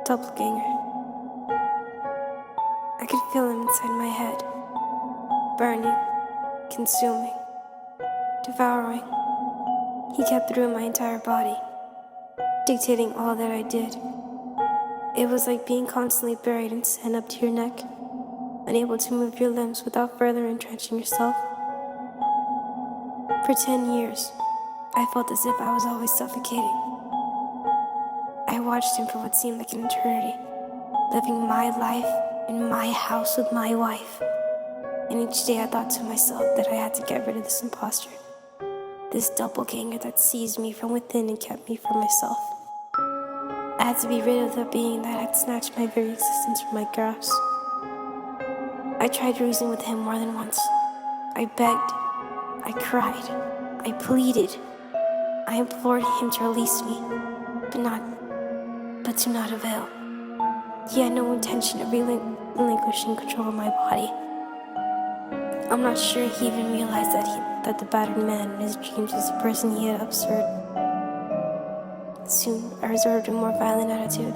Doppleganger. I could feel him inside my head, burning, consuming, devouring. He kept through my entire body, dictating all that I did. It was like being constantly buried in sand up to your neck, unable to move your limbs without further entrenching yourself. For 10 years, I felt as if I was always suffocating. I watched him for what seemed like an eternity, living my life in my house with my wife. And each day I thought to myself that I had to get rid of this imposter, this doppelganger that seized me from within and kept me from myself. I had to be rid of the being that had snatched my very existence from my grasp. I tried reasoning with him more than once. I begged, I cried, I pleaded, I implored him to release me, but to not avail. He had no intention of relinquishing control of my body. I'm not sure he even realized that the battered man in his dreams was the person he had absurd. Soon, I resorted to a more violent attitude.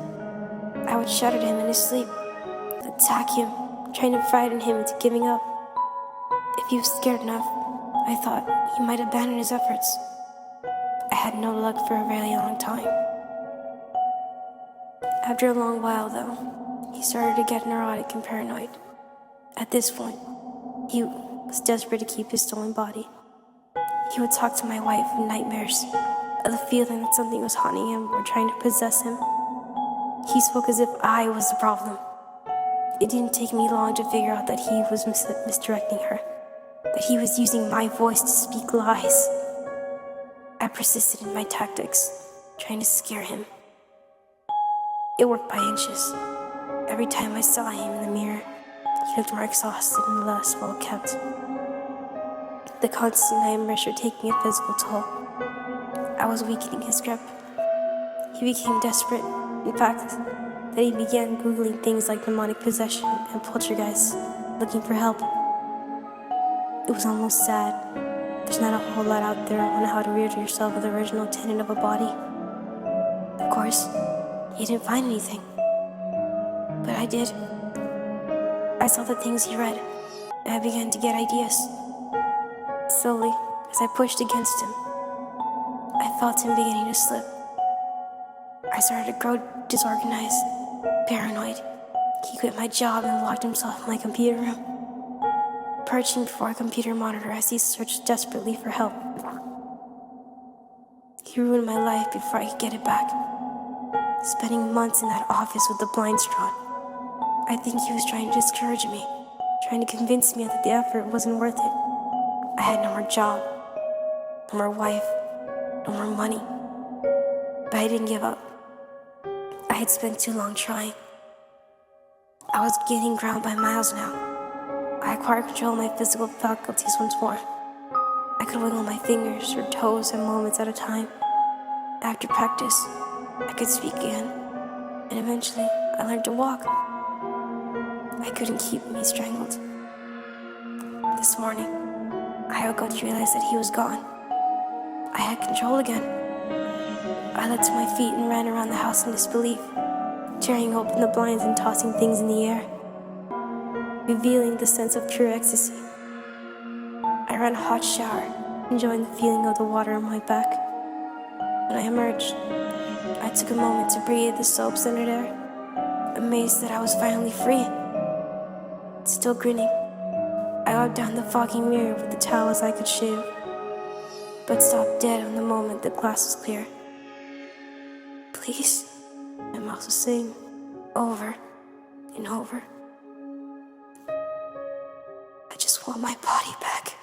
I would shout at him in his sleep, attack him, trying to frighten him into giving up. If he was scared enough, I thought he might abandon his efforts. I had no luck for a very long time. After a long while, though, he started to get neurotic and paranoid. At this point, he was desperate to keep his stolen body. He would talk to my wife in nightmares of the feeling that something was haunting him or trying to possess him. He spoke as if I was the problem. It didn't take me long to figure out that he was misdirecting her, that he was using my voice to speak lies. I persisted in my tactics, trying to scare him. It worked by inches. Every time I saw him in the mirror, he looked more exhausted and less well kept. The constant nightmares were taking a physical toll. I was weakening his grip. He became desperate, in fact, that he began Googling things like demonic possession and poltergeists, looking for help. It was almost sad. There's not a whole lot out there on how to rid yourself of the original tenant of a body. Of course, he didn't find anything. But I did. I saw the things he read, and I began to get ideas. Slowly, as I pushed against him, I felt him beginning to slip. I started to grow disorganized, paranoid. He quit my job and locked himself in my computer room, perching before a computer monitor as he searched desperately for help. He ruined my life before I could get it back, spending months in that office with the blinds drawn. I think he was trying to discourage me, trying to convince me that the effort wasn't worth it. I had no more job, no more wife, no more money. But I didn't give up. I had spent too long trying. I was gaining ground by miles now. I acquired control of my physical faculties once more. I could wiggle my fingers or toes at moments at a time. After practice, I could speak again, and eventually I learned to walk. I couldn't keep me strangled. This morning, I woke up to realize that he was gone. I had control again. I leapt to my feet and ran around the house in disbelief, tearing open the blinds and tossing things in the air, revealing the sense of pure ecstasy. I ran a hot shower, enjoying the feeling of the water on my back. When I emerged, I took a moment to breathe the soap-scented air, amazed that I was finally free. Still grinning, I wiped down the foggy mirror with the towels I could shave, but stopped dead on the moment the glass was clear. Please, my mouth was saying over and over, I just want my body back.